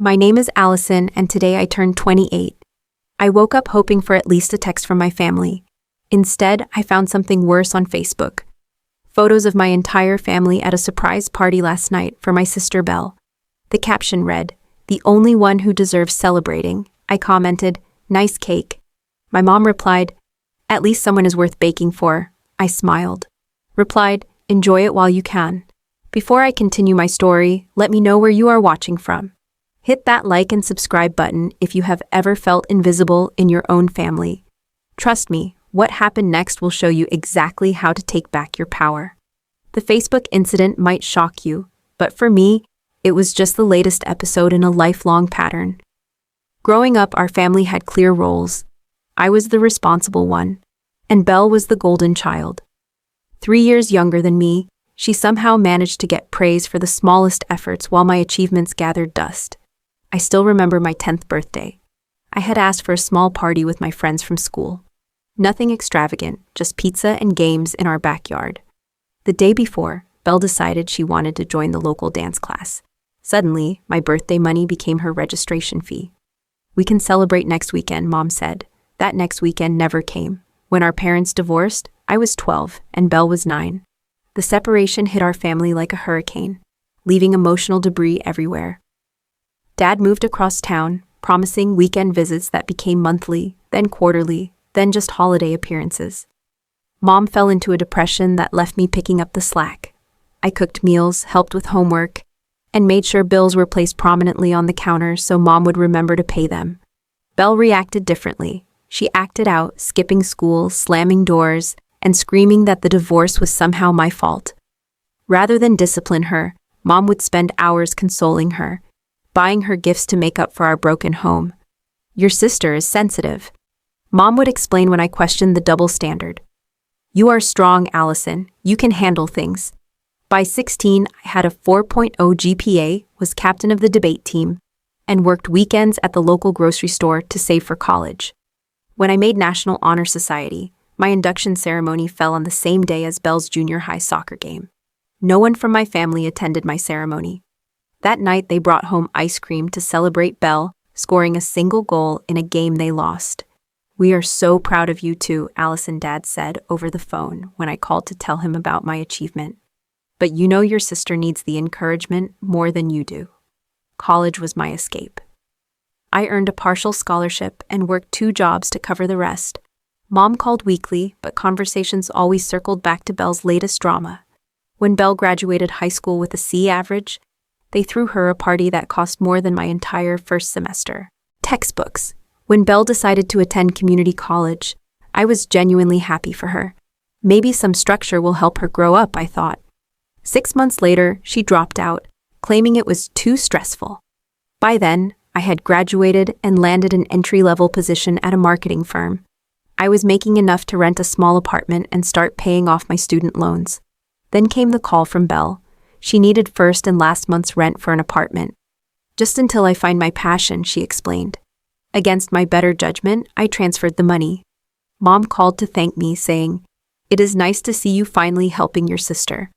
My name is Allison, and today I turned 28. I woke up hoping for at least a text from my family. Instead, I found something worse on Facebook. Photos of my entire family at a surprise party last night for my sister Belle. The caption read, "The only one who deserves celebrating." I commented, "Nice cake." My mom replied, "At least someone is worth baking for." I smiled. Replied, "Enjoy it while you can." Before I continue my story, let me know where you are watching from. Hit that like and subscribe button if you have ever felt invisible in your own family. Trust me, what happened next will show you exactly how to take back your power. The Facebook incident might shock you, but for me, it was just the latest episode in a lifelong pattern. Growing up, our family had clear roles. I was the responsible one, and Belle was the golden child. 3 years younger than me, she somehow managed to get praise for the smallest efforts while my achievements gathered dust. I still remember my 10th birthday. I had asked for a small party with my friends from school. Nothing extravagant, just pizza and games in our backyard. The day before, Belle decided she wanted to join the local dance class. Suddenly, my birthday money became her registration fee. "We can celebrate next weekend," Mom said. That next weekend never came. When our parents divorced, I was 12 and Belle was 9. The separation hit our family like a hurricane, leaving emotional debris everywhere. Dad moved across town, promising weekend visits that became monthly, then quarterly, then just holiday appearances. Mom fell into a depression that left me picking up the slack. I cooked meals, helped with homework, and made sure bills were placed prominently on the counter so Mom would remember to pay them. Belle reacted differently. She acted out, skipping school, slamming doors, and screaming that the divorce was somehow my fault. Rather than discipline her, Mom would spend hours consoling her, buying her gifts to make up for our broken home. "Your sister is sensitive," Mom would explain when I questioned the double standard. "You are strong, Allison. You can handle things." By 16, I had a 4.0 GPA, was captain of the debate team, and worked weekends at the local grocery store to save for college. When I made National Honor Society, my induction ceremony fell on the same day as Belle's junior high soccer game. No one from my family attended my ceremony. That night, they brought home ice cream to celebrate Belle scoring a single goal in a game they lost. "We are so proud of you too," Allison Dad said over the phone when I called to tell him about my achievement. "But you know your sister needs the encouragement more than you do." College was my escape. I earned a partial scholarship and worked 2 jobs to cover the rest. Mom called weekly, but conversations always circled back to Belle's latest drama. When Belle graduated high school with a C average, they threw her a party that cost more than my entire first semester. Textbooks. When Belle decided to attend community college, I was genuinely happy for her. Maybe some structure will help her grow up, I thought. 6 months later, she dropped out, claiming it was too stressful. By then, I had graduated and landed an entry-level position at a marketing firm. I was making enough to rent a small apartment and start paying off my student loans. Then came the call from Belle. She needed first and last month's rent for an apartment. "Just until I find my passion," she explained. Against my better judgment, I transferred the money. Mom called to thank me, saying, "It is nice to see you finally helping your sister."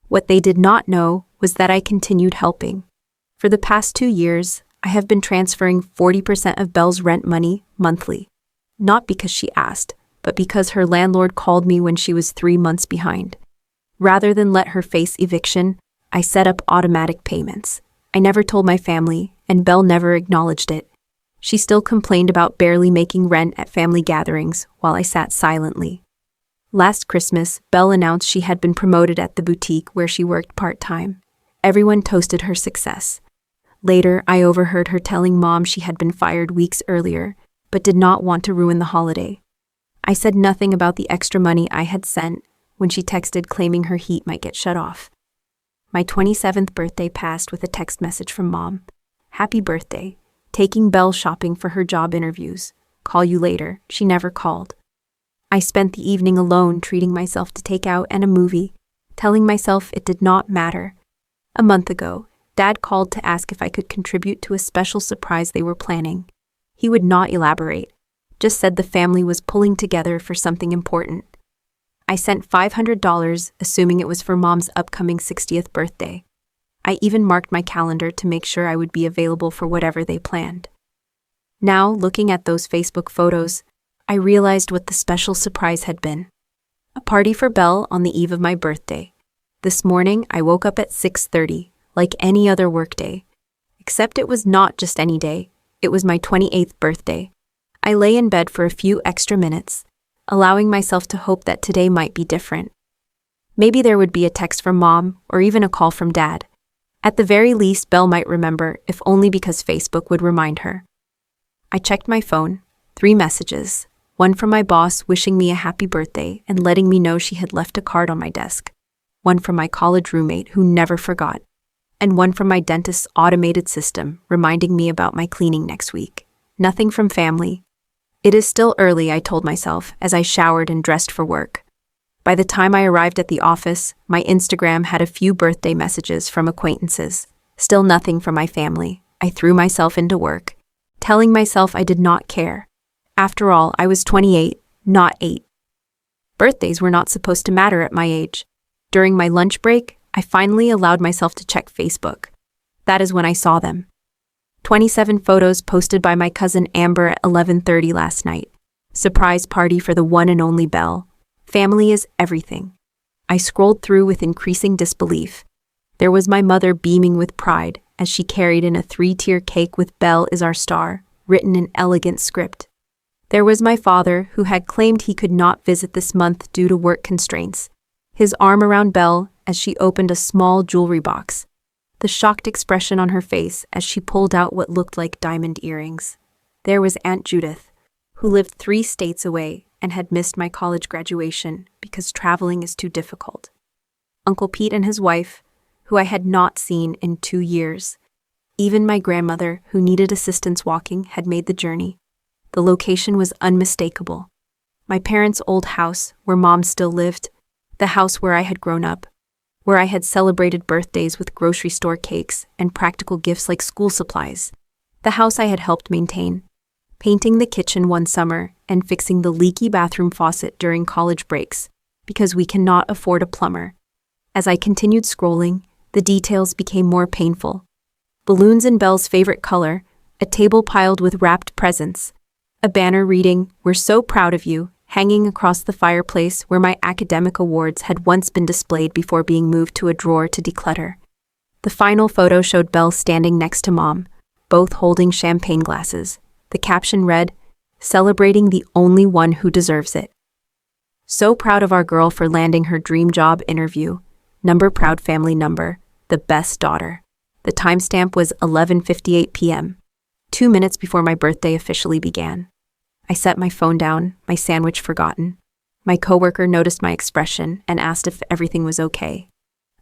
What they did not know was that I continued helping. For the past 2 years, I have been transferring 40% of Belle's rent money monthly. Not because she asked, but because her landlord called me when she was 3 months behind. Rather than let her face eviction, I set up automatic payments. I never told my family, and Belle never acknowledged it. She still complained about barely making rent at family gatherings while I sat silently. Last Christmas, Belle announced she had been promoted at the boutique where she worked part-time. Everyone toasted her success. Later, I overheard her telling Mom she had been fired weeks earlier, but did not want to ruin the holiday. I said nothing about the extra money I had sent when she texted claiming her heat might get shut off. My 27th birthday passed with a text message from Mom. "Happy birthday. Taking Belle shopping for her job interviews. Call you later." She never called. I spent the evening alone treating myself to takeout and a movie, telling myself it did not matter. A month ago, Dad called to ask if I could contribute to a special surprise they were planning. He would not elaborate, just said the family was pulling together for something important. I sent $500, assuming it was for Mom's upcoming 60th birthday. I even marked my calendar to make sure I would be available for whatever they planned. Now, looking at those Facebook photos, I realized what the special surprise had been. A party for Belle on the eve of my birthday. This morning, I woke up at 6:30, like any other workday. Except it was not just any day, it was my 28th birthday. I lay in bed for a few extra minutes, allowing myself to hope that today might be different. Maybe there would be a text from Mom, or even a call from Dad. At the very least, Belle might remember, if only because Facebook would remind her. I checked my phone, 3 messages, one from my boss wishing me a happy birthday and letting me know she had left a card on my desk, one from my college roommate who never forgot, and one from my dentist's automated system reminding me about my cleaning next week. Nothing from family. It is still early, I told myself as I showered and dressed for work. By the time I arrived at the office, my Instagram had a few birthday messages from acquaintances. Still nothing from my family. I threw myself into work, telling myself I did not care. After all, I was 28, not 8. Birthdays were not supposed to matter at my age. During my lunch break, I finally allowed myself to check Facebook. That is when I saw them. 27 photos posted by my cousin Amber at 11:30 last night. Surprise party for the one and only Belle. Family is everything. I scrolled through with increasing disbelief. There was my mother beaming with pride as she carried in a 3-tier cake with "Belle is our star," written in elegant script. There was my father, who had claimed he could not visit this month due to work constraints, his arm around Belle as she opened a small jewelry box, the shocked expression on her face as she pulled out what looked like diamond earrings. There was Aunt Judith, who lived 3 states away and had missed my college graduation because traveling is too difficult. Uncle Pete and his wife, who I had not seen in 2 years. Even my grandmother, who needed assistance walking, had made the journey. The location was unmistakable. My parents' old house, where Mom still lived, the house where I had grown up, where I had celebrated birthdays with grocery store cakes and practical gifts like school supplies, the house I had helped maintain, painting the kitchen one summer and fixing the leaky bathroom faucet during college breaks, because we cannot afford a plumber. As I continued scrolling, the details became more painful. Balloons in Belle's favorite color, a table piled with wrapped presents, a banner reading, "We're so proud of you," hanging across the fireplace where my academic awards had once been displayed before being moved to a drawer to declutter. The final photo showed Belle standing next to Mom, both holding champagne glasses. The caption read, "Celebrating the only one who deserves it." So proud of our girl for landing her dream job interview. Number proud family number, the best daughter. The timestamp was 11:58 p.m., 2 minutes before my birthday officially began. I set my phone down, my sandwich forgotten. My coworker noticed my expression and asked if everything was okay.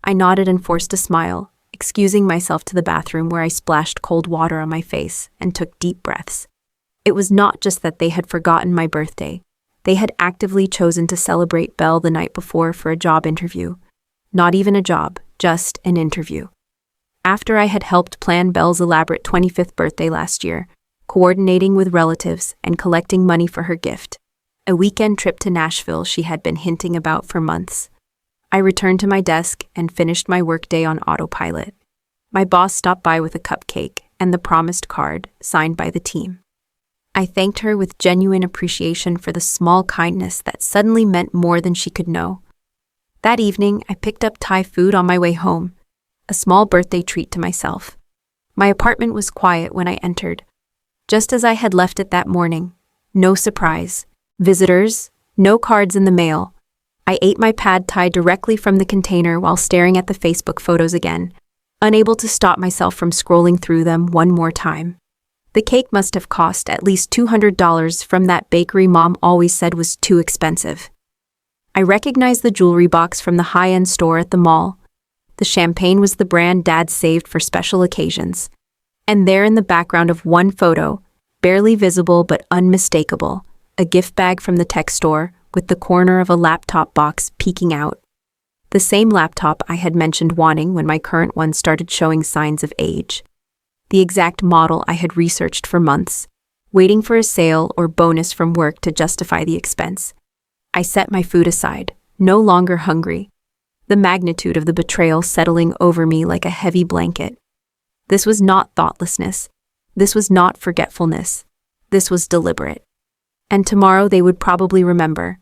I nodded and forced a smile, excusing myself to the bathroom where I splashed cold water on my face and took deep breaths. It was not just that they had forgotten my birthday. They had actively chosen to celebrate Belle the night before for a job interview. Not even a job, just an interview. After I had helped plan Belle's elaborate 25th birthday last year, coordinating with relatives and collecting money for her gift, a weekend trip to Nashville she had been hinting about for months, I returned to my desk and finished my workday on autopilot. My boss stopped by with a cupcake and the promised card signed by the team. I thanked her with genuine appreciation for the small kindness that suddenly meant more than she could know. That evening, I picked up Thai food on my way home, a small birthday treat to myself. My apartment was quiet when I entered, just as I had left it that morning. No surprise. Visitors, no cards in the mail. I ate my pad Thai directly from the container while staring at the Facebook photos again, unable to stop myself from scrolling through them one more time. The cake must have cost at least $200 from that bakery Mom always said was too expensive. I recognized the jewelry box from the high-end store at the mall. The champagne was the brand Dad saved for special occasions. And there in the background of one photo, barely visible but unmistakable, a gift bag from the tech store with the corner of a laptop box peeking out. The same laptop I had mentioned wanting when my current one started showing signs of age. The exact model I had researched for months, waiting for a sale or bonus from work to justify the expense. I set my food aside, no longer hungry. the magnitude of the betrayal settling over me like a heavy blanket. This was not thoughtlessness. This was not forgetfulness. This was deliberate. And tomorrow they would probably remember.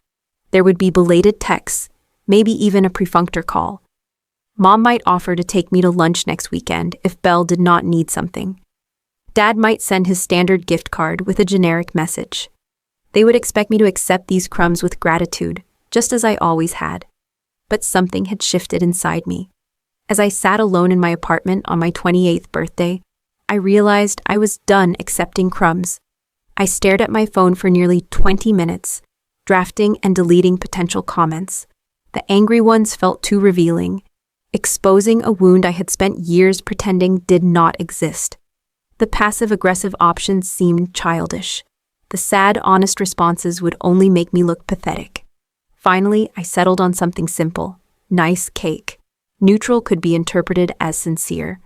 There would be belated texts, maybe even a perfunctory call. Mom might offer to take me to lunch next weekend if Belle did not need something. Dad might send his standard gift card with a generic message. They would expect me to accept these crumbs with gratitude, just as I always had. But something had shifted inside me. As I sat alone in my apartment on my 28th birthday, I realized I was done accepting crumbs. I stared at my phone for nearly 20 minutes, drafting and deleting potential comments. The angry ones felt too revealing, exposing a wound I had spent years pretending did not exist. The passive-aggressive options seemed childish. The sad, honest responses would only make me look pathetic. Finally, I settled on something simple. Nice cake. Neutral could be interpreted as sincere.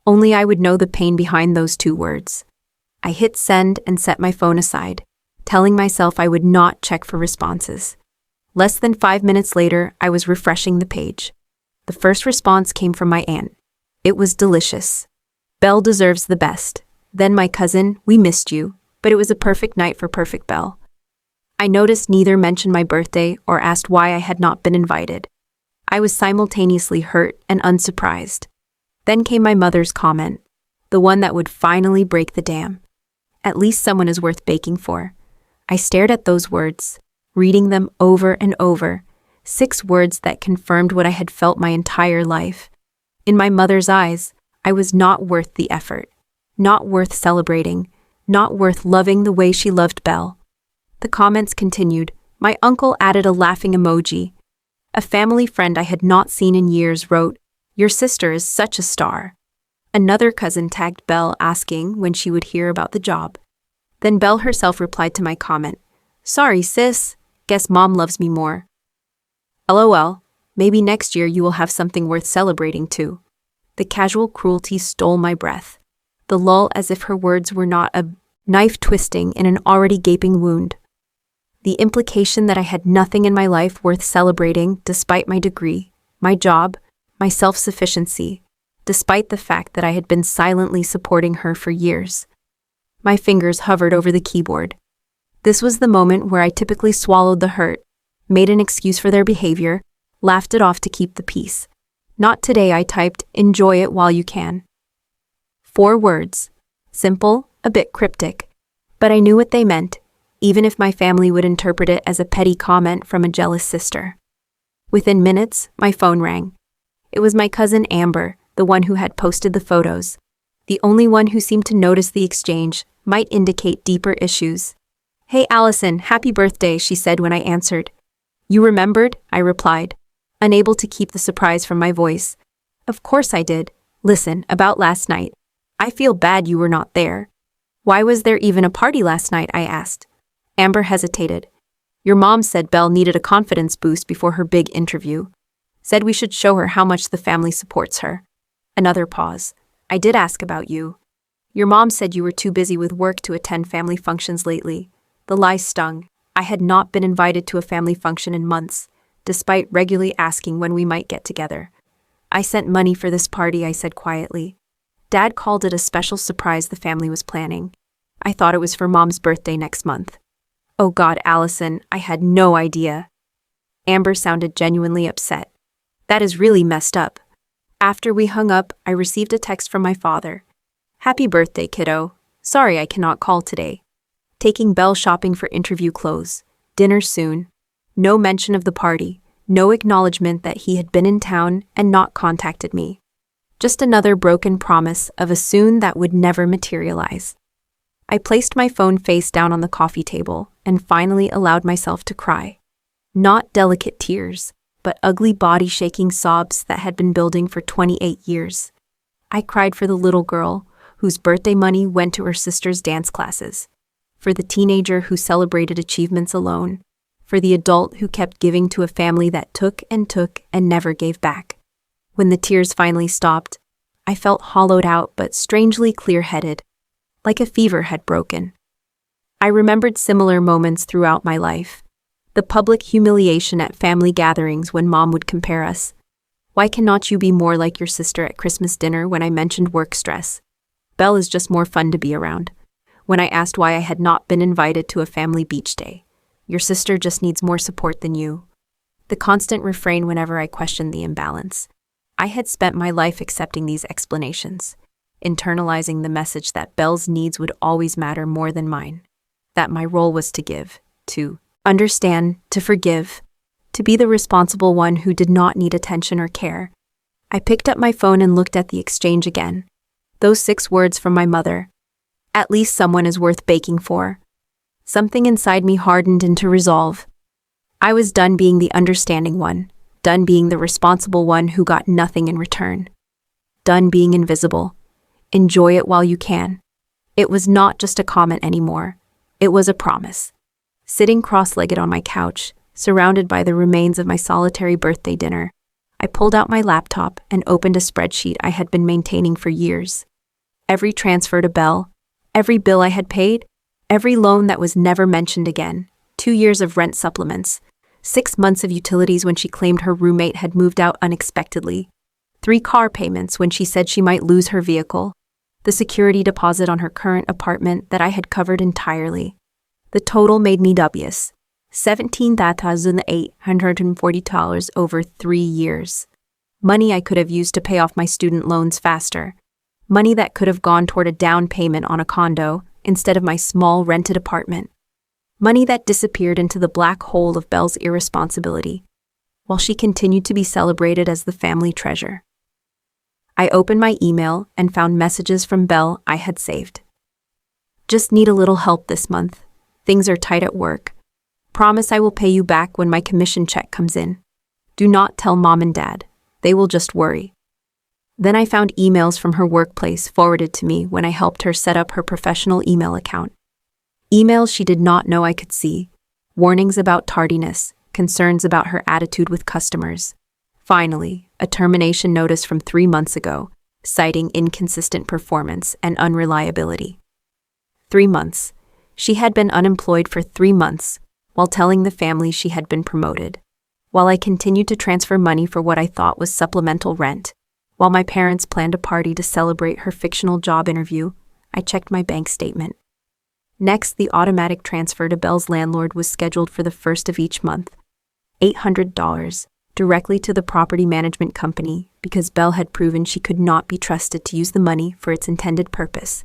Only I would know the pain behind those two words. I hit send and set my phone aside, telling myself I would not check for responses. Less than 5 minutes later, I was refreshing the page. The first response came from my aunt. It was delicious. Belle deserves the best. Then my cousin, we missed you, but it was a perfect night for perfect Belle. I noticed neither mentioned my birthday or asked why I had not been invited. I was simultaneously hurt and unsurprised. Then came my mother's comment, the one that would finally break the dam. At least someone is worth baking for. I stared at those words, reading them over and over, 6 words that confirmed what I had felt my entire life. In my mother's eyes, I was not worth the effort, not worth celebrating, not worth loving the way she loved Belle. The comments continued. My uncle added a laughing emoji. A family friend I had not seen in years wrote, "Your sister is such a star." Another cousin tagged Belle asking when she would hear about the job. Then Belle herself replied to my comment, "Sorry, sis. Guess mom loves me more." LOL, maybe next year you will have something worth celebrating too. The casual cruelty stole my breath. The lull as if her words were not a knife twisting in an already gaping wound. The implication that I had nothing in my life worth celebrating despite my degree, my job, my self-sufficiency, despite the fact that I had been silently supporting her for years. My fingers hovered over the keyboard. This was the moment where I typically swallowed the hurt, made an excuse for their behavior, laughed it off to keep the peace. Not today, I typed, "Enjoy it while you can." 4 words. Simple, a bit cryptic. But I knew what they meant, even if my family would interpret it as a petty comment from a jealous sister. Within minutes, my phone rang. It was my cousin Amber, the one who had posted the photos. The only one who seemed to notice the exchange might indicate deeper issues. "Hey Allison, happy birthday," she said when I answered. "You remembered?" I replied, unable to keep the surprise from my voice. "Of course I did. Listen, about last night. I feel bad you were not there." "Why was there even a party last night?" I asked. Amber hesitated. "Your mom said Belle needed a confidence boost before her big interview. Said we should show her how much the family supports her." Another pause. "I did ask about you. Your mom said you were too busy with work to attend family functions lately." The lie stung. I had not been invited to a family function in months, despite regularly asking when we might get together. "I sent money for this party," I said quietly. Dad called it a special surprise the family was planning. I thought it was for Mom's birthday next month. "Oh God, Allison, I had no idea." Amber sounded genuinely upset. "That is really messed up." After we hung up, I received a text from my father. "Happy birthday, kiddo. Sorry I cannot call today. Taking Belle shopping for interview clothes. Dinner soon." No mention of the party, no acknowledgement that he had been in town and not contacted me. Just another broken promise of a soon that would never materialize. I placed my phone face down on the coffee table and finally allowed myself to cry. Not delicate tears, but ugly body-shaking sobs that had been building for 28 years. I cried for the little girl whose birthday money went to her sister's dance classes, for the teenager who celebrated achievements alone, for the adult who kept giving to a family that took and never gave back. When the tears finally stopped, I felt hollowed out but strangely clear-headed, like a fever had broken. I remembered similar moments throughout my life. The public humiliation at family gatherings when Mom would compare us. Why cannot you be more like your sister at Christmas dinner when I mentioned work stress? Belle is just more fun to be around. When I asked why I had not been invited to a family beach day, your sister just needs more support than you. The constant refrain whenever I questioned the imbalance. I had spent my life accepting these explanations, internalizing the message that Belle's needs would always matter more than mine, that my role was to give, to understand, to forgive, to be the responsible one who did not need attention or care. I picked up my phone and looked at the exchange again. Those 6 words from my mother. At least someone is worth baking for. Something inside me hardened into resolve. I was done being the understanding one, done being the responsible one who got nothing in return. Done being invisible. Enjoy it while you can. It was not just a comment anymore. It was a promise. Sitting cross-legged on my couch, surrounded by the remains of my solitary birthday dinner, I pulled out my laptop and opened a spreadsheet I had been maintaining for years. Every transfer to Belle, every bill I had paid, every loan that was never mentioned again, 2 years of rent supplements, 6 months of utilities when she claimed her roommate had moved out unexpectedly, 3 car payments when she said she might lose her vehicle, the security deposit on her current apartment that I had covered entirely. The total made me dubious. $17,840 over 3 years. Money I could have used to pay off my student loans faster. Money that could have gone toward a down payment on a condo instead of my small rented apartment. Money that disappeared into the black hole of Belle's irresponsibility, while she continued to be celebrated as the family treasure. I opened my email and found messages from Belle I had saved. Just need a little help this month. Things are tight at work. Promise I will pay you back when my commission check comes in. Do not tell Mom and Dad. They will just worry. Then I found emails from her workplace forwarded to me when I helped her set up her professional email account. Emails she did not know I could see. Warnings about tardiness, concerns about her attitude with customers. Finally, a termination notice from 3 months ago, citing inconsistent performance and unreliability. 3 months. She had been unemployed for 3 months, while telling the family she had been promoted, while I continued to transfer money for what I thought was supplemental rent, while my parents planned a party to celebrate her fictional job interview. I checked my bank statement. Next, the automatic transfer to Belle's landlord was scheduled for the 1st of each month, $800, directly to the property management company because Belle had proven she could not be trusted to use the money for its intended purpose.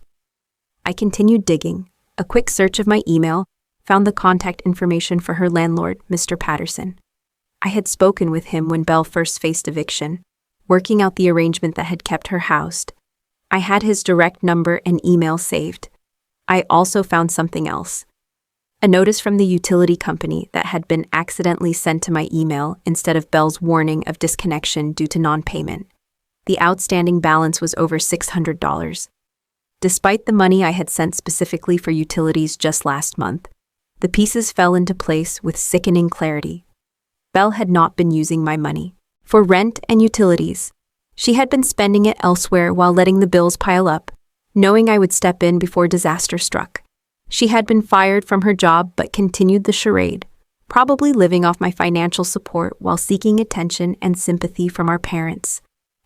I continued digging. A quick search of my email found the contact information for her landlord, Mr. Patterson. I had spoken with him when Belle first faced eviction, working out the arrangement that had kept her housed. I had his direct number and email saved. I also found something else. A notice from the utility company that had been accidentally sent to my email instead of Belle's warning of disconnection due to non-payment. The outstanding balance was over $600. Despite the money I had sent specifically for utilities just last month, the pieces fell into place with sickening clarity. Belle had not been using my money for rent and utilities. She had been spending it elsewhere while letting the bills pile up, knowing I would step in before disaster struck. She had been fired from her job but continued the charade, probably living off my financial support while seeking attention and sympathy from our parents.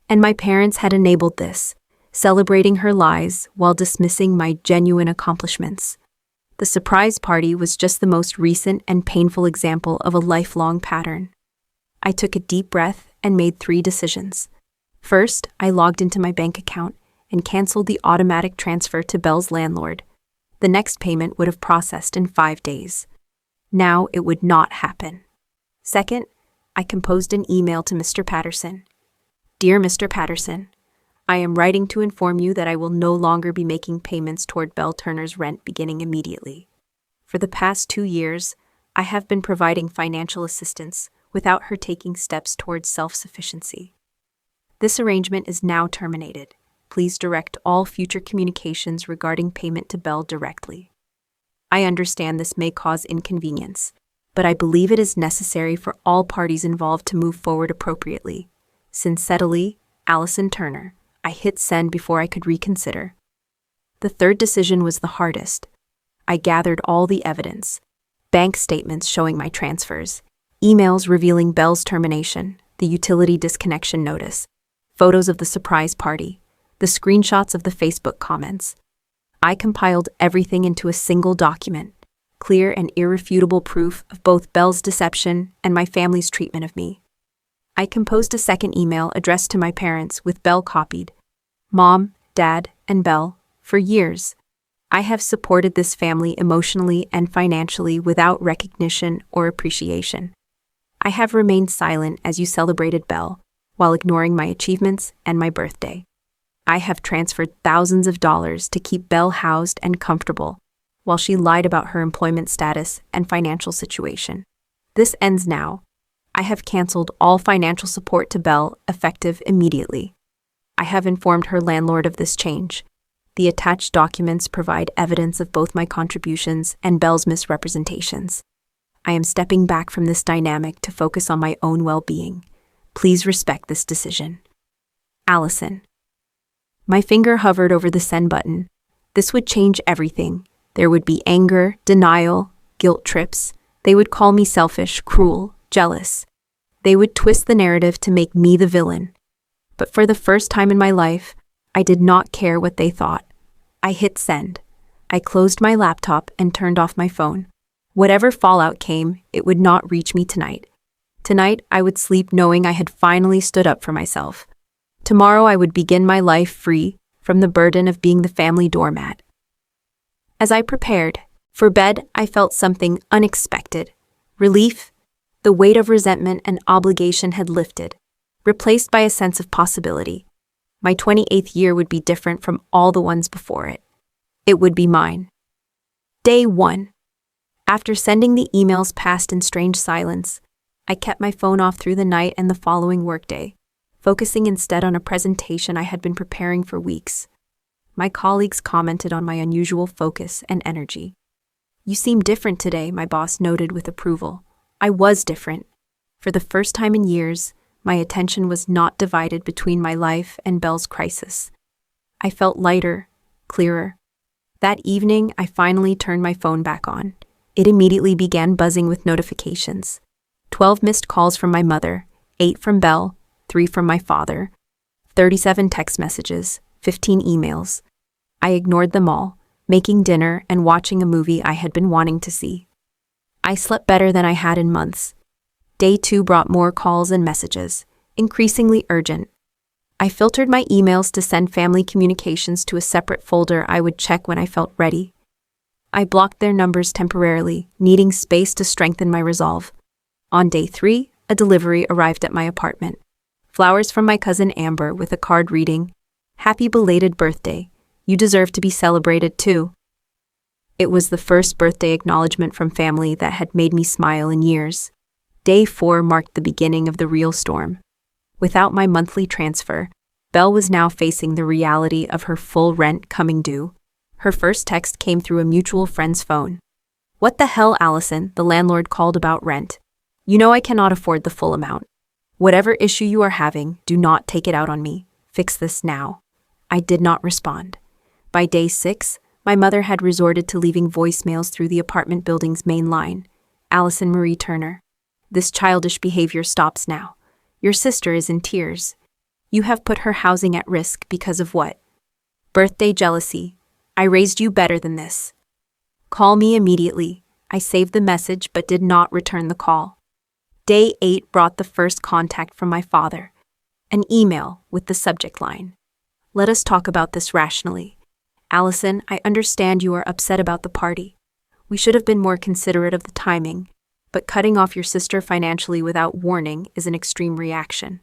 And my parents had enabled this, celebrating her lies while dismissing my genuine accomplishments. The surprise party was just the most recent and painful example of a lifelong pattern. I took a deep breath and made 3 decisions. First, I logged into my bank account and canceled the automatic transfer to Belle's landlord. The next payment would have processed in 5 days. Now it would not happen. Second, I composed an email to Mr. Patterson. Dear Mr. Patterson, I am writing to inform you that I will no longer be making payments toward Belle Turner's rent beginning immediately. For the past 2 years, I have been providing financial assistance without her taking steps towards self-sufficiency. This arrangement is now terminated. Please direct all future communications regarding payment to Belle directly. I understand this may cause inconvenience, but I believe it is necessary for all parties involved to move forward appropriately. Sincerely, Allison Turner. I hit send before I could reconsider. The third decision was the hardest. I gathered all the evidence: bank statements showing my transfers, emails revealing Belle's termination, the utility disconnection notice, photos of the surprise party, the screenshots of the Facebook comments. I compiled everything into a single document, clear and irrefutable proof of both Belle's deception and my family's treatment of me. I composed a second email addressed to my parents with Belle copied. Mom, Dad, and Belle, for years, I have supported this family emotionally and financially without recognition or appreciation. I have remained silent as you celebrated Belle, while ignoring my achievements and my birthday. I have transferred thousands of dollars to keep Belle housed and comfortable, while she lied about her employment status and financial situation. This ends now. I have canceled all financial support to Belle effective immediately. I have informed her landlord of this change. The attached documents provide evidence of both my contributions and Belle's misrepresentations. I am stepping back from this dynamic to focus on my own well-being. Please respect this decision. Allison. My finger hovered over the send button. This would change everything. There would be anger, denial, guilt trips. They would call me selfish, cruel, jealous. They would twist the narrative to make me the villain. But for the first time in my life, I did not care what they thought. I hit send. I closed my laptop and turned off my phone. Whatever fallout came, it would not reach me tonight. Tonight, I would sleep knowing I had finally stood up for myself. Tomorrow, I would begin my life free from the burden of being the family doormat. As I prepared for bed, I felt something unexpected. Relief. The weight of resentment and obligation had lifted, replaced by a sense of possibility. My 28th year would be different from all the ones before it. It would be mine. Day 1. After sending the emails passed in strange silence, I kept my phone off through the night and the following workday, focusing instead on a presentation I had been preparing for weeks. My colleagues commented on my unusual focus and energy. "You seem different today," my boss noted with approval. I was different. For the first time in years, my attention was not divided between my life and Belle's crisis. I felt lighter, clearer. That evening, I finally turned my phone back on. It immediately began buzzing with notifications. 12 missed calls from my mother, 8 from Belle, 3 from my father, 37 text messages, 15 emails. I ignored them all, making dinner and watching a movie I had been wanting to see. I slept better than I had in months. Day 2 brought more calls and messages, increasingly urgent. I filtered my emails to send family communications to a separate folder I would check when I felt ready. I blocked their numbers temporarily, needing space to strengthen my resolve. On day 3, a delivery arrived at my apartment. Flowers from my cousin Amber with a card reading, "Happy belated birthday. You deserve to be celebrated too." It was the first birthday acknowledgement from family that had made me smile in years. Day 4 marked the beginning of the real storm. Without my monthly transfer, Belle was now facing the reality of her full rent coming due. Her first text came through a mutual friend's phone. "What the hell, Allison?" the landlord called about rent. "You know I cannot afford the full amount. Whatever issue you are having, do not take it out on me. Fix this now." I did not respond. By day 6, my mother had resorted to leaving voicemails through the apartment building's main line. "Allison Marie Turner. This childish behavior stops now. Your sister is in tears. You have put her housing at risk because of what? Birthday jealousy. I raised you better than this. Call me immediately." I saved the message but did not return the call. Day 8 brought the first contact from my father. An email with the subject line, "Let us talk about this rationally. Allison, I understand you are upset about the party. We should have been more considerate of the timing, but cutting off your sister financially without warning is an extreme reaction.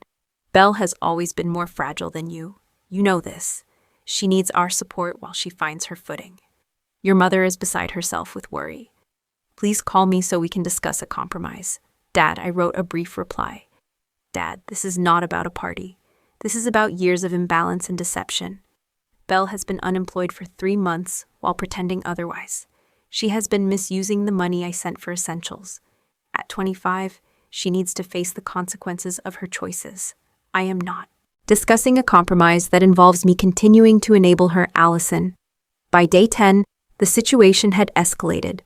Belle has always been more fragile than you. You know this. She needs our support while she finds her footing. Your mother is beside herself with worry. Please call me so we can discuss a compromise. Dad," I wrote a brief reply. "Dad, this is not about a party. This is about years of imbalance and deception. Belle has been unemployed for 3 months while pretending otherwise. She has been misusing the money I sent for essentials. At 25, she needs to face the consequences of her choices. I am not discussing a compromise that involves me continuing to enable her, Allison." By day 10, the situation had escalated.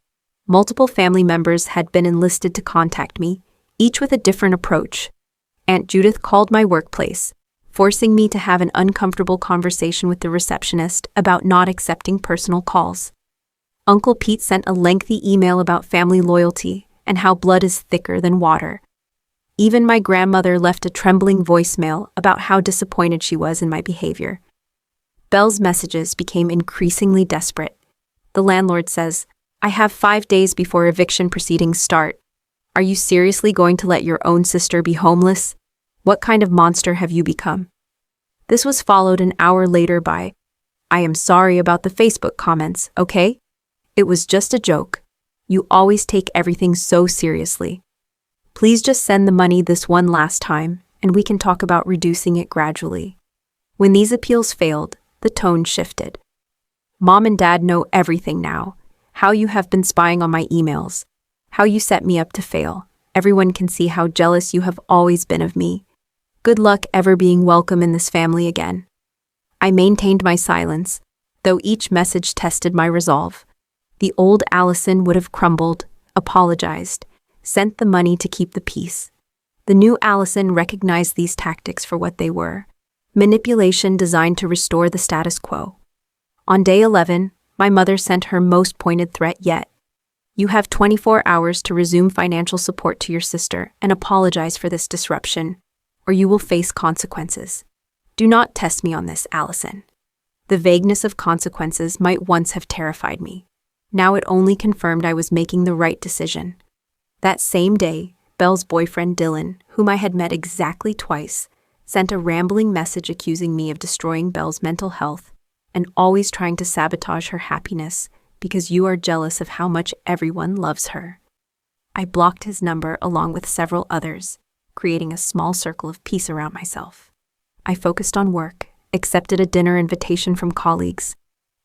Multiple family members had been enlisted to contact me, each with a different approach. Aunt Judith called my workplace, forcing me to have an uncomfortable conversation with the receptionist about not accepting personal calls. Uncle Pete sent a lengthy email about family loyalty and how blood is thicker than water. Even my grandmother left a trembling voicemail about how disappointed she was in my behavior. Belle's messages became increasingly desperate. The landlord says, "I have 5 days before eviction proceedings start. Are you seriously going to let your own sister be homeless? What kind of monster have you become?" This was followed an hour later by, "I am sorry about the Facebook comments, okay? It was just a joke. You always take everything so seriously. Please just send the money this one last time, and we can talk about reducing it gradually." When these appeals failed, the tone shifted. "Mom and Dad know everything now. How you have been spying on my emails. How you set me up to fail. Everyone can see how jealous you have always been of me. Good luck ever being welcome in this family again." I maintained my silence, though each message tested my resolve. The old Allison would have crumbled, apologized, sent the money to keep the peace. The new Allison recognized these tactics for what they were: manipulation designed to restore the status quo. On day 11, my mother sent her most pointed threat yet. "You have 24 hours to resume financial support to your sister and apologize for this disruption, or you will face consequences. Do not test me on this, Allison." The vagueness of consequences might once have terrified me. Now it only confirmed I was making the right decision. That same day, Belle's boyfriend Dylan, whom I had met exactly twice, sent a rambling message accusing me of destroying Belle's mental health and always trying to sabotage her happiness because you are jealous of how much everyone loves her. I blocked his number along with several others, creating a small circle of peace around myself. I focused on work, accepted a dinner invitation from colleagues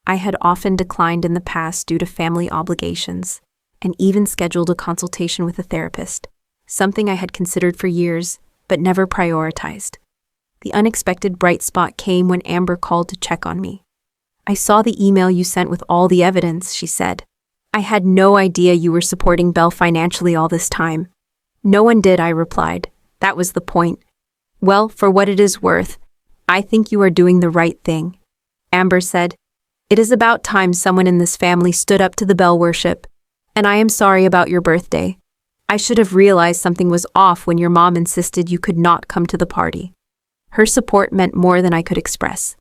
I had often declined in the past due to family obligations, and even scheduled a consultation with a therapist, something I had considered for years, but never prioritized. The unexpected bright spot came when Amber called to check on me. "I saw the email you sent with all the evidence," she said. "I had no idea you were supporting Belle financially all this time." "No one did," I replied. "That was the point." "Well, for what it is worth, I think you are doing the right thing." Amber said, "It is about time someone in this family stood up to the Belle worship, and I am sorry about your birthday. I should have realized something was off when your mom insisted you could not come to the party." Her support meant more than I could express.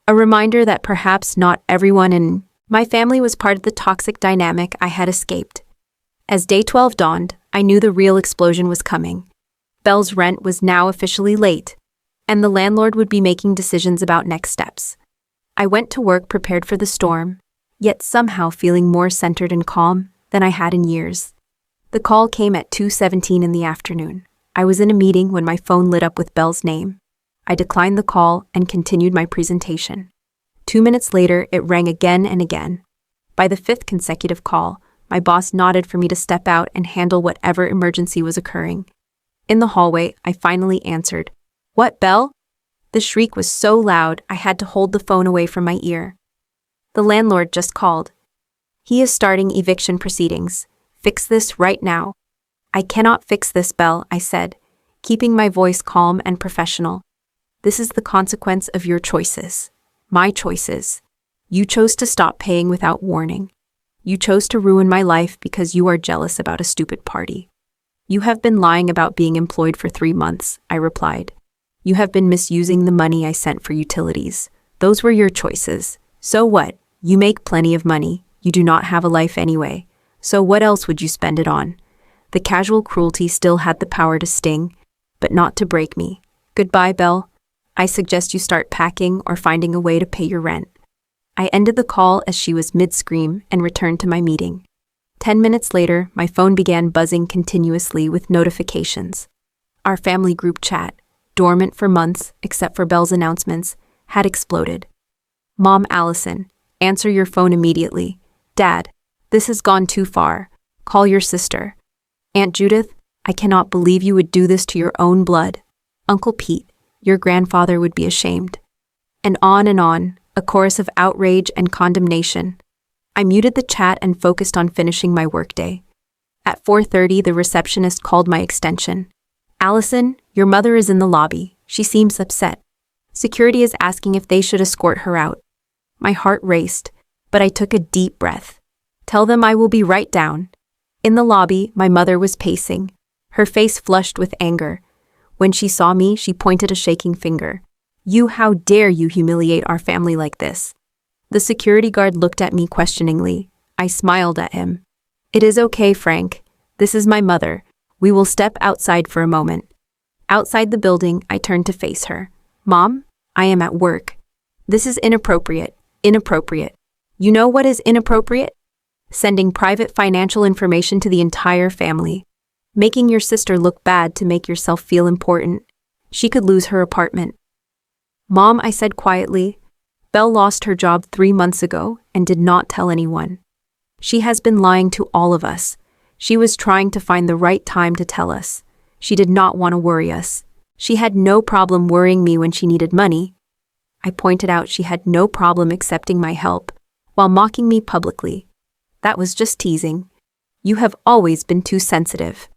A reminder that perhaps not everyone in my family was part of the toxic dynamic I had escaped. As day 12 dawned, I knew the real explosion was coming. Belle's rent was now officially late, and the landlord would be making decisions about next steps. I went to work prepared for the storm, yet somehow feeling more centered and calm than I had in years. The call came at 2:17 in the afternoon. I was in a meeting when my phone lit up with Belle's name. I declined the call and continued my presentation. 2 minutes later, it rang again and again. By the 5th consecutive call, my boss nodded for me to step out and handle whatever emergency was occurring. In the hallway, I finally answered. "What, Belle?" The shriek was so loud, I had to hold the phone away from my ear. "The landlord just called. He is starting eviction proceedings. Fix this right now." "I cannot fix this, Belle," I said, keeping my voice calm and professional. "This is the consequence of your choices. My choices. You chose to stop paying without warning. You chose to ruin my life because you are jealous about a stupid party." "You have been lying about being employed for 3 months," I replied. "You have been misusing the money I sent for utilities. Those were your choices. So what? You make plenty of money. You do not have a life anyway. So what else would you spend it on?" The casual cruelty still had the power to sting, but not to break me. "Goodbye, Belle. I suggest you start packing or finding a way to pay your rent." I ended the call as she was mid-scream and returned to my meeting. 10 minutes later, my phone began buzzing continuously with notifications. Our family group chat, dormant for months except for Belle's announcements, had exploded. "Mom Allison, answer your phone immediately. Dad, this has gone too far. Call your sister. Aunt Judith, I cannot believe you would do this to your own blood. Uncle Pete, your grandfather would be ashamed." And on, a chorus of outrage and condemnation. I muted the chat and focused on finishing my workday. At 4:30, the receptionist called my extension. Allison, your mother is in the lobby. She seems upset. Security is asking if they should escort her out. My heart raced, but I took a deep breath. Tell them I will be right down. In the lobby, my mother was pacing, her face flushed with anger. When she saw me, she pointed a shaking finger. How dare you humiliate our family like this? The security guard looked at me questioningly. I smiled at him. It is okay, Frank. This is my mother. We will step outside for a moment. Outside the building, I turned to face her. Mom, I am at work. This is inappropriate. Inappropriate. You know what is inappropriate? Sending private financial information to the entire family. Making your sister look bad to make yourself feel important. She could lose her apartment. Mom, I said quietly. Belle lost her job 3 months ago and did not tell anyone. She has been lying to all of us. She was trying to find the right time to tell us. She did not want to worry us. She had no problem worrying me when she needed money. I pointed out she had no problem accepting my help, while mocking me publicly. That was just teasing. You have always been too sensitive.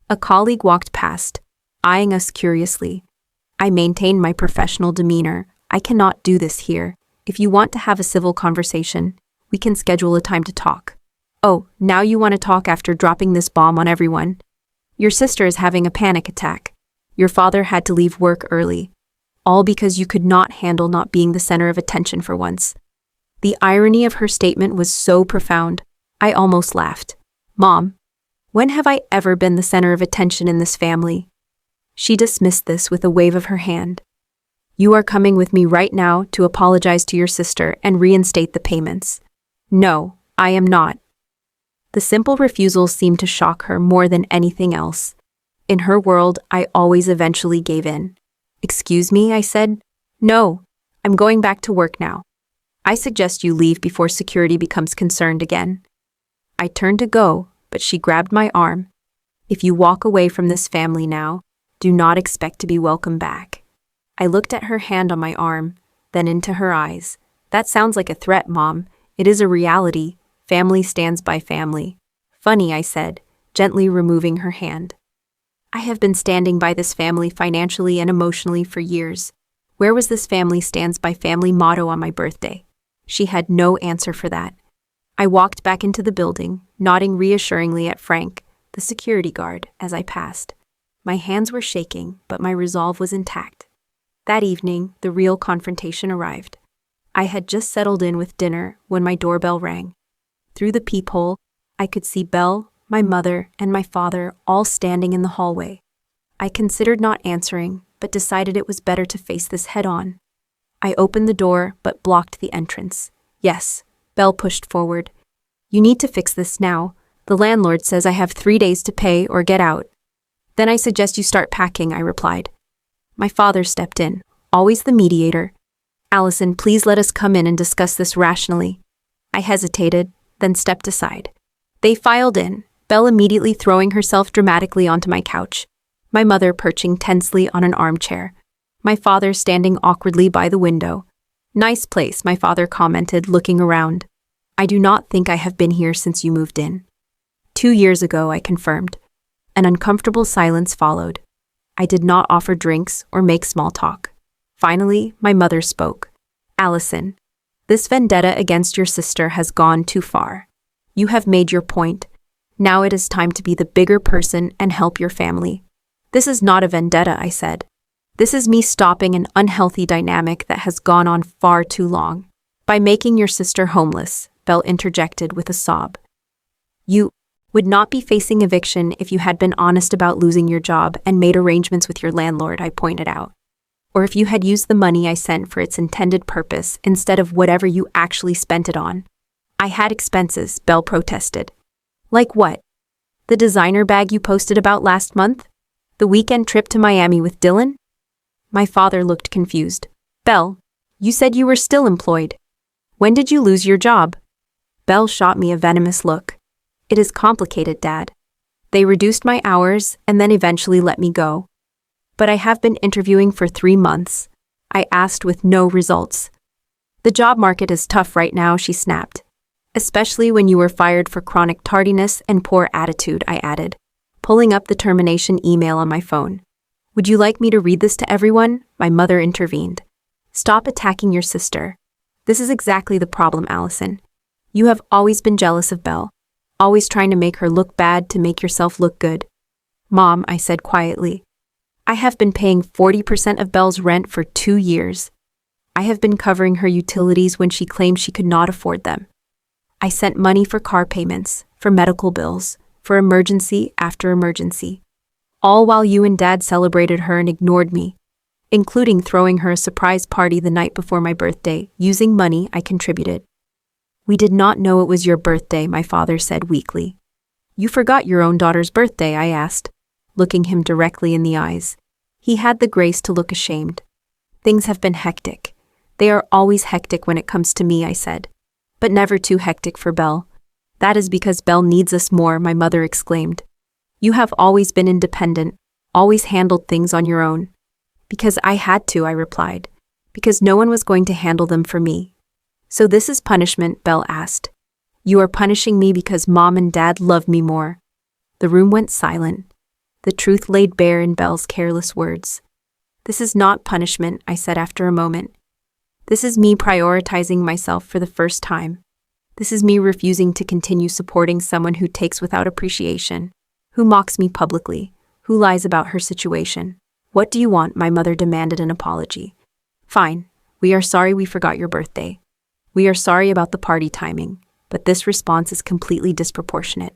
A colleague walked past, eyeing us curiously. I maintained my professional demeanor. I cannot do this here. If you want to have a civil conversation, we can schedule a time to talk. Oh, now you want to talk after dropping this bomb on everyone? Your sister is having a panic attack. Your father had to leave work early. All because you could not handle not being the center of attention for once. The irony of her statement was so profound, I almost laughed. Mom, when have I ever been the center of attention in this family? She dismissed this with a wave of her hand. You are coming with me right now to apologize to your sister and reinstate the payments. No, I am not. The simple refusal seemed to shock her more than anything else. In her world, I always eventually gave in. Excuse me, I said. No, I'm going back to work now. I suggest you leave before security becomes concerned again. I turned to go, but she grabbed my arm. If you walk away from this family now, do not expect to be welcome back. I looked at her hand on my arm, then into her eyes. That sounds like a threat, Mom. It is a reality. Family stands by family. Funny, I said, gently removing her hand. I have been standing by this family financially and emotionally for years. Where was this family stands by family motto on my birthday? She had no answer for that. I walked back into the building, nodding reassuringly at Frank, the security guard, as I passed. My hands were shaking, but my resolve was intact. That evening, the real confrontation arrived. I had just settled in with dinner when my doorbell rang. Through the peephole, I could see Belle, my mother, and my father all standing in the hallway. I considered not answering, but decided it was better to face this head-on. I opened the door, but blocked the entrance. Yes, Belle pushed forward. You need to fix this now. The landlord says I have 3 days to pay or get out. Then I suggest you start packing, I replied. My father stepped in, always the mediator. Allison, please let us come in and discuss this rationally. I hesitated, then stepped aside. They filed in, Belle immediately throwing herself dramatically onto my couch, my mother perching tensely on an armchair, my father standing awkwardly by the window. Nice place, my father commented, looking around. I do not think I have been here since you moved in. 2 years ago, I confirmed. An uncomfortable silence followed. I did not offer drinks or make small talk. Finally, my mother spoke. Allison, this vendetta against your sister has gone too far. You have made your point. Now it is time to be the bigger person and help your family. This is not a vendetta, I said. This is me stopping an unhealthy dynamic that has gone on far too long. By making your sister homeless, Belle interjected with a sob. You would not be facing eviction if you had been honest about losing your job and made arrangements with your landlord, I pointed out. Or if you had used the money I sent for its intended purpose instead of whatever you actually spent it on. I had expenses, Belle protested. Like what? The designer bag you posted about last month? The weekend trip to Miami with Dylan? My father looked confused. Belle, you said you were still employed. When did you lose your job? Belle shot me a venomous look. It is complicated, Dad. They reduced my hours and then eventually let me go. But I have been interviewing for 3 months. I asked with no results. The job market is tough right now, she snapped. Especially when you were fired for chronic tardiness and poor attitude, I added. pulling up the termination email on my phone. "Would you like me to read this to everyone?" My mother intervened. "Stop attacking your sister. This is exactly the problem, Allison. You have always been jealous of Belle, always trying to make her look bad to make yourself look good." "Mom," I said quietly, "I have been paying 40% of Belle's rent for 2 years. I have been covering her utilities when she claimed she could not afford them. I sent money for car payments, for medical bills, for emergency after emergency. All while you and Dad celebrated her and ignored me, including throwing her a surprise party the night before my birthday, using money I contributed." "We did not know it was your birthday," my father said weakly. "You forgot your own daughter's birthday?" I asked, looking him directly in the eyes. He had the grace to look ashamed. "Things have been hectic. They are always hectic when it comes to me," I said. "But never too hectic for Belle." "That is because Belle needs us more," my mother exclaimed. "You have always been independent, always handled things on your own." "Because I had to," I replied. "Because no one was going to handle them for me." "So this is punishment?" Belle asked. "You are punishing me because Mom and Dad love me more." The room went silent. The truth laid bare in Belle's careless words. "This is not punishment," I said after a moment. "This is me prioritizing myself for the first time. This is me refusing to continue supporting someone who takes without appreciation, who mocks me publicly, who lies about her situation." "What do you want?" My mother demanded an apology. "Fine. We are sorry we forgot your birthday. We are sorry about the party timing, but this response is completely disproportionate."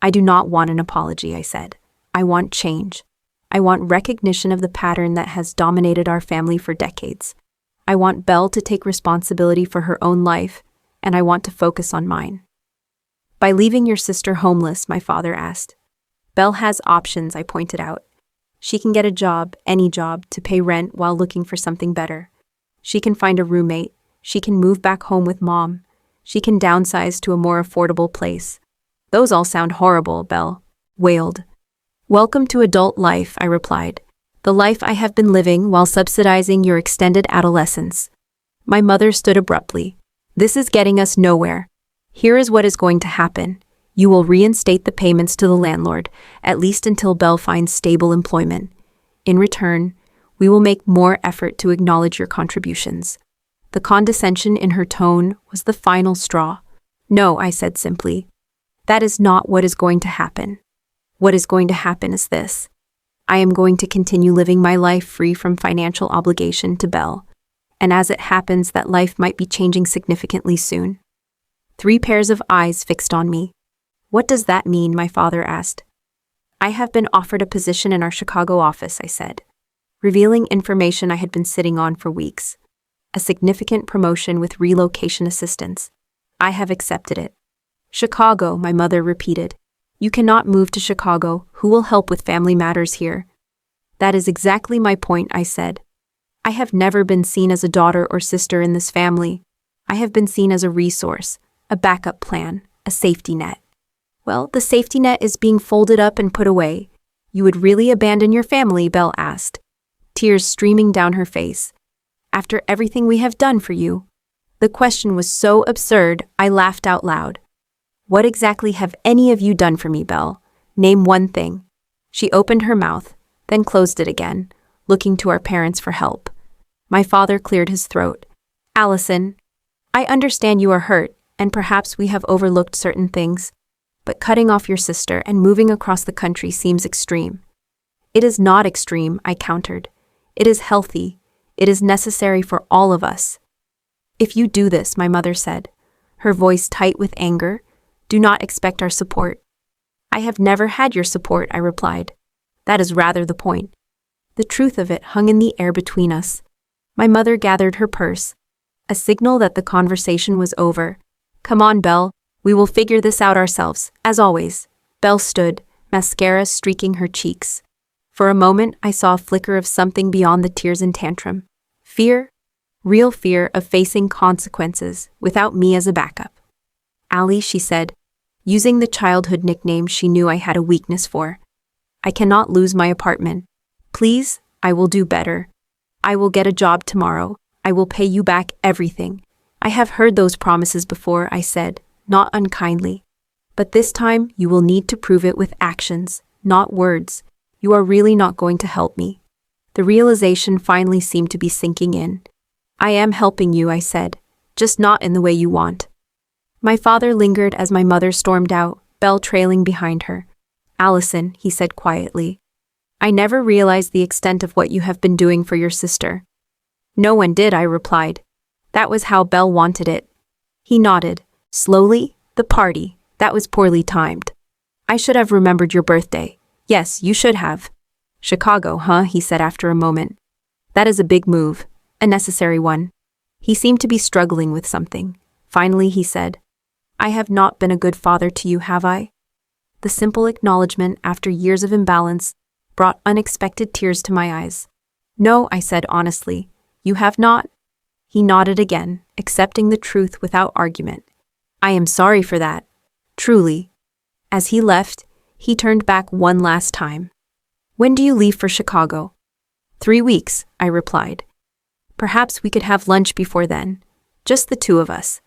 "I do not want an apology," I said. "I want change. I want recognition of the pattern that has dominated our family for decades. I want Belle to take responsibility for her own life, and I want to focus on mine." "By leaving your sister homeless?" my father asked. "Belle has options," I pointed out. "She can get a job, any job, to pay rent while looking for something better. She can find a roommate. She can move back home with Mom. She can downsize to a more affordable place." "Those all sound horrible," Belle wailed. "Welcome to adult life," I replied. "The life I have been living while subsidizing your extended adolescence." My mother stood abruptly. "This is getting us nowhere. Here is what is going to happen. You will reinstate the payments to the landlord, at least until Belle finds stable employment. In return, we will make more effort to acknowledge your contributions." The condescension in her tone was the final straw. "No," I said simply. "That is not what is going to happen. What is going to happen is this. I am going to continue living my life free from financial obligation to Belle. And as it happens, that life might be changing significantly soon." 3 pairs of eyes fixed on me. "What does that mean?" my father asked. "I have been offered a position in our Chicago office," I said, revealing information I had been sitting on for weeks. "A significant promotion with relocation assistance. I have accepted it." "Chicago," my mother repeated. "You cannot move to Chicago. Who will help with family matters here?" "That is exactly my point," I said. "I have never been seen as a daughter or sister in this family. I have been seen as a resource, a backup plan, a safety net." "Well, the safety net is being folded up and put away. You would really abandon your family?" Belle asked, tears streaming down her face. "After everything we have done for you?" The question was so absurd, I laughed out loud. "What exactly have any of you done for me, Belle? Name one thing." She opened her mouth, then closed it again, looking to our parents for help. My father cleared his throat. "Allison, I understand you are hurt, and perhaps we have overlooked certain things, but cutting off your sister and moving across the country seems extreme." "It is not extreme," I countered. "It is healthy. It is necessary for all of us." "If you do this," my mother said, her voice tight with anger, "do not expect our support." "I have never had your support," I replied. "That is rather the point." The truth of it hung in the air between us. My mother gathered her purse, a signal that the conversation was over. "Come on, Belle. We will figure this out ourselves, as always." Belle stood, mascara streaking her cheeks. For a moment, I saw a flicker of something beyond the tears and tantrum. Fear. Real fear of facing consequences without me as a backup. "Allie," she said, using the childhood nickname she knew I had a weakness for. "I cannot lose my apartment. Please, I will do better. I will get a job tomorrow. I will pay you back everything." "I have heard those promises before," I said, not unkindly. "But this time you will need to prove it with actions. not words. You are really not going to help me. The realization finally seemed to be sinking in. I am helping you, I said, just not in the way you want. My father lingered as my mother stormed out, Belle trailing behind her. Allison, he said quietly, I never realized the extent of what you have been doing for your sister. No one did, I replied. That was how Belle wanted it. He nodded. Slowly, the party. That was poorly timed. I should have remembered your birthday. Yes, you should have. Chicago, huh? He said after a moment. That is a big move. A necessary one. He seemed to be struggling with something. Finally, he said, I have not been a good father to you, have I? The simple acknowledgement after years of imbalance brought unexpected tears to my eyes. No, I said honestly. You have not? He nodded again, accepting the truth without argument. I am sorry for that. Truly. As he left, he turned back one last time. When do you leave for Chicago? 3 weeks, I replied. Perhaps we could have lunch before then. Just the two of us.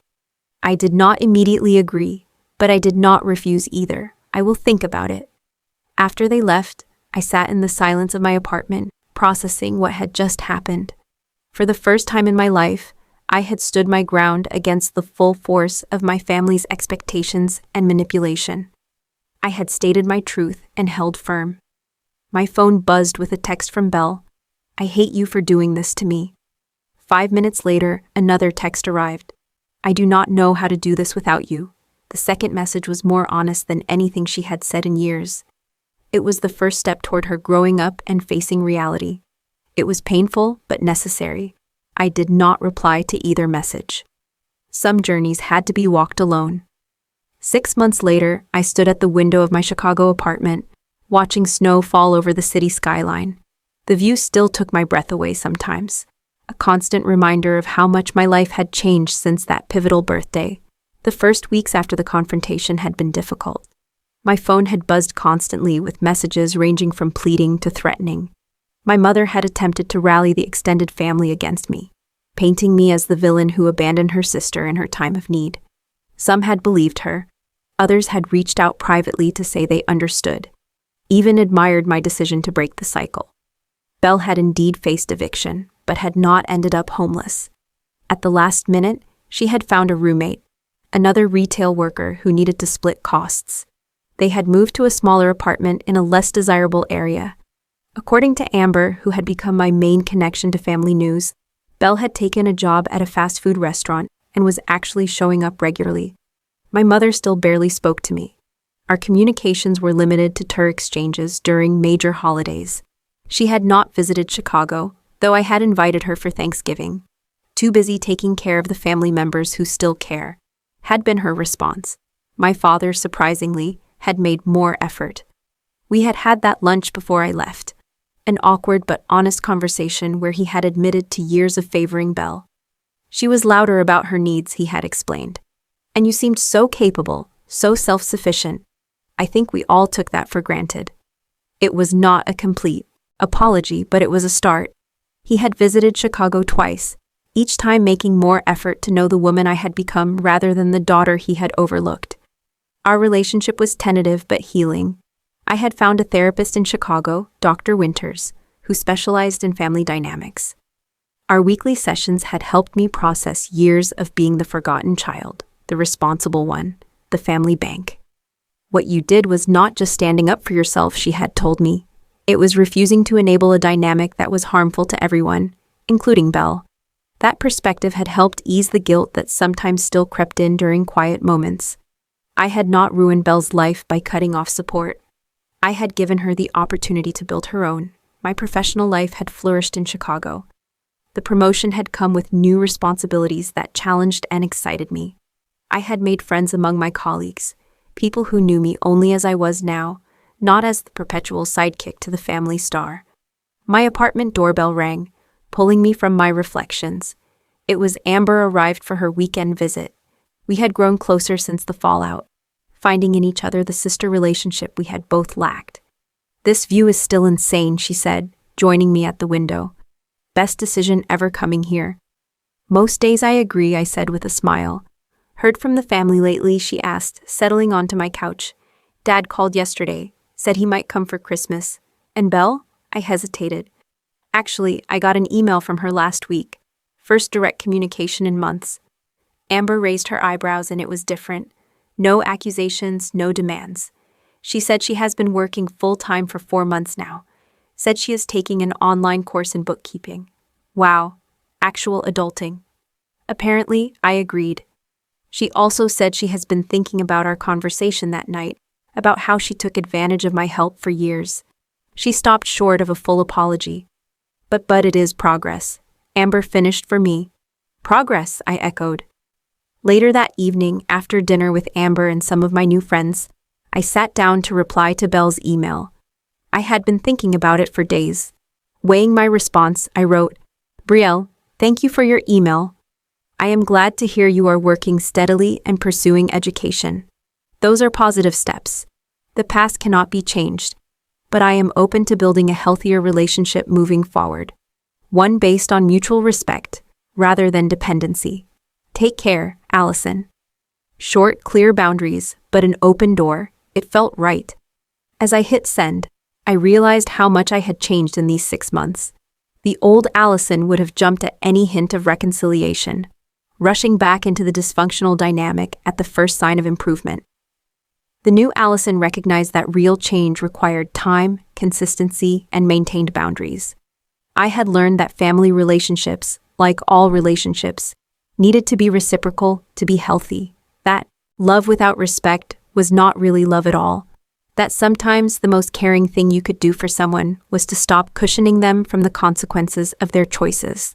I did not immediately agree, but I did not refuse either. I will think about it. After they left, I sat in the silence of my apartment, processing what had just happened. For the first time in my life, I had stood my ground against the full force of my family's expectations and manipulation. I had stated my truth and held firm. My phone buzzed with a text from Belle. I hate you for doing this to me. 5 minutes later, another text arrived. I do not know how to do this without you. The second message was more honest than anything she had said in years. It was the first step toward her growing up and facing reality. It was painful, but necessary. I did not reply to either message. Some journeys had to be walked alone. 6 months later, I stood at the window of my Chicago apartment, watching snow fall over the city skyline. The view still took my breath away sometimes. A constant reminder of how much my life had changed since that pivotal birthday. The first weeks after the confrontation had been difficult. My phone had buzzed constantly with messages ranging from pleading to threatening. My mother had attempted to rally the extended family against me, painting me as the villain who abandoned her sister in her time of need. Some had believed her. Others had reached out privately to say they understood, even admired my decision to break the cycle. Belle had indeed faced eviction, but had not ended up homeless. At the last minute, she had found a roommate, another retail worker who needed to split costs. They had moved to a smaller apartment in a less desirable area. According to Amber, who had become my main connection to family news, Belle had taken a job at a fast food restaurant and was actually showing up regularly. My mother still barely spoke to me. Our communications were limited to tour exchanges during major holidays. She had not visited Chicago, though I had invited her for Thanksgiving. Too busy taking care of the family members who still care, had been her response. My father, surprisingly, had made more effort. We had had that lunch before I left. An awkward but honest conversation where he had admitted to years of favoring Belle. She was louder about her needs, he had explained. And you seemed so capable, so self-sufficient. I think we all took that for granted. It was not a complete apology, but it was a start. He had visited Chicago twice, each time making more effort to know the woman I had become rather than the daughter he had overlooked. Our relationship was tentative but healing. I had found a therapist in Chicago, Dr. Winters, who specialized in family dynamics. Our weekly sessions had helped me process years of being the forgotten child, the responsible one, the family bank. What you did was not just standing up for yourself, she had told me. It was refusing to enable a dynamic that was harmful to everyone, including Belle. That perspective had helped ease the guilt that sometimes still crept in during quiet moments. I had not ruined Belle's life by cutting off support. I had given her the opportunity to build her own. My professional life had flourished in Chicago. The promotion had come with new responsibilities that challenged and excited me. I had made friends among my colleagues, people who knew me only as I was now, not as the perpetual sidekick to the family star. My apartment doorbell rang, pulling me from my reflections. It was Amber arrived for her weekend visit. We had grown closer since the fallout, finding in each other the sister relationship we had both lacked. This view is still insane, she said, joining me at the window. Best decision ever coming here. Most days I agree, I said with a smile. Heard from the family lately, she asked, settling onto my couch. Dad called yesterday, said he might come for Christmas. And Belle? I hesitated. Actually, I got an email from her last week. First direct communication in months. Amber raised her eyebrows and it was different. No accusations, no demands. She said she has been working full-time for 4 months now. Said she is taking an online course in bookkeeping. Wow, actual adulting. Apparently, I agreed. She also said she has been thinking about our conversation that night, about how she took advantage of my help for years. She stopped short of a full apology. But it is progress. Amber finished for me. Progress, I echoed. Later that evening, after dinner with Amber and some of my new friends, I sat down to reply to Belle's email. I had been thinking about it for days. Weighing my response, I wrote, "Brielle, thank you for your email. I am glad to hear you are working steadily and pursuing education. Those are positive steps. The past cannot be changed, but I am open to building a healthier relationship moving forward. One based on mutual respect, rather than dependency. Take care, Allison." Short, clear boundaries, but an open door. It felt right. As I hit send, I realized how much I had changed in these 6 months. The old Allison would have jumped at any hint of reconciliation, rushing back into the dysfunctional dynamic at the first sign of improvement. The new Allison recognized that real change required time, consistency, and maintained boundaries. I had learned that family relationships, like all relationships, needed to be reciprocal to be healthy. That love without respect was not really love at all. That sometimes the most caring thing you could do for someone was to stop cushioning them from the consequences of their choices.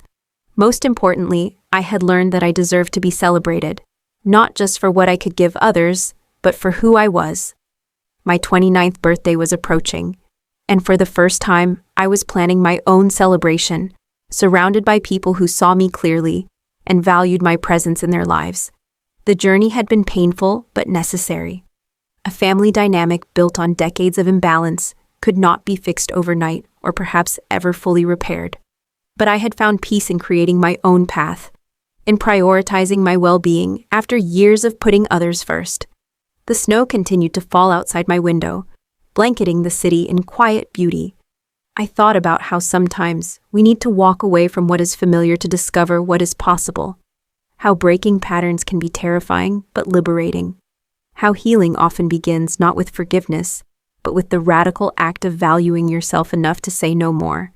Most importantly, I had learned that I deserved to be celebrated, not just for what I could give others, but for who I was. My 29th birthday was approaching, and for the first time, I was planning my own celebration, surrounded by people who saw me clearly and valued my presence in their lives. The journey had been painful but necessary. A family dynamic built on decades of imbalance could not be fixed overnight or perhaps ever fully repaired. But I had found peace in creating my own path, in prioritizing my well-being after years of putting others first. The snow continued to fall outside my window, blanketing the city in quiet beauty. I thought about how sometimes we need to walk away from what is familiar to discover what is possible. How breaking patterns can be terrifying but liberating. How healing often begins not with forgiveness, but with the radical act of valuing yourself enough to say no more.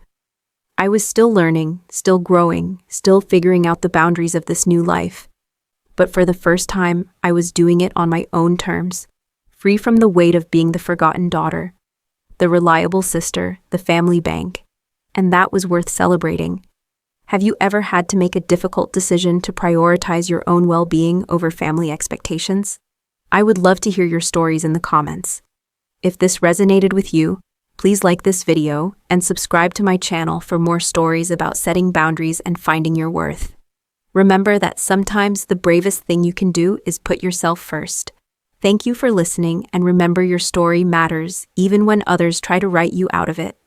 I was still learning, still growing, still figuring out the boundaries of this new life. But for the first time, I was doing it on my own terms, free from the weight of being the forgotten daughter, the reliable sister, the family bank. And that was worth celebrating. Have you ever had to make a difficult decision to prioritize your own well-being over family expectations? I would love to hear your stories in the comments. If this resonated with you, please like this video and subscribe to my channel for more stories about setting boundaries and finding your worth. Remember that sometimes the bravest thing you can do is put yourself first. Thank you for listening, and remember your story matters even when others try to write you out of it.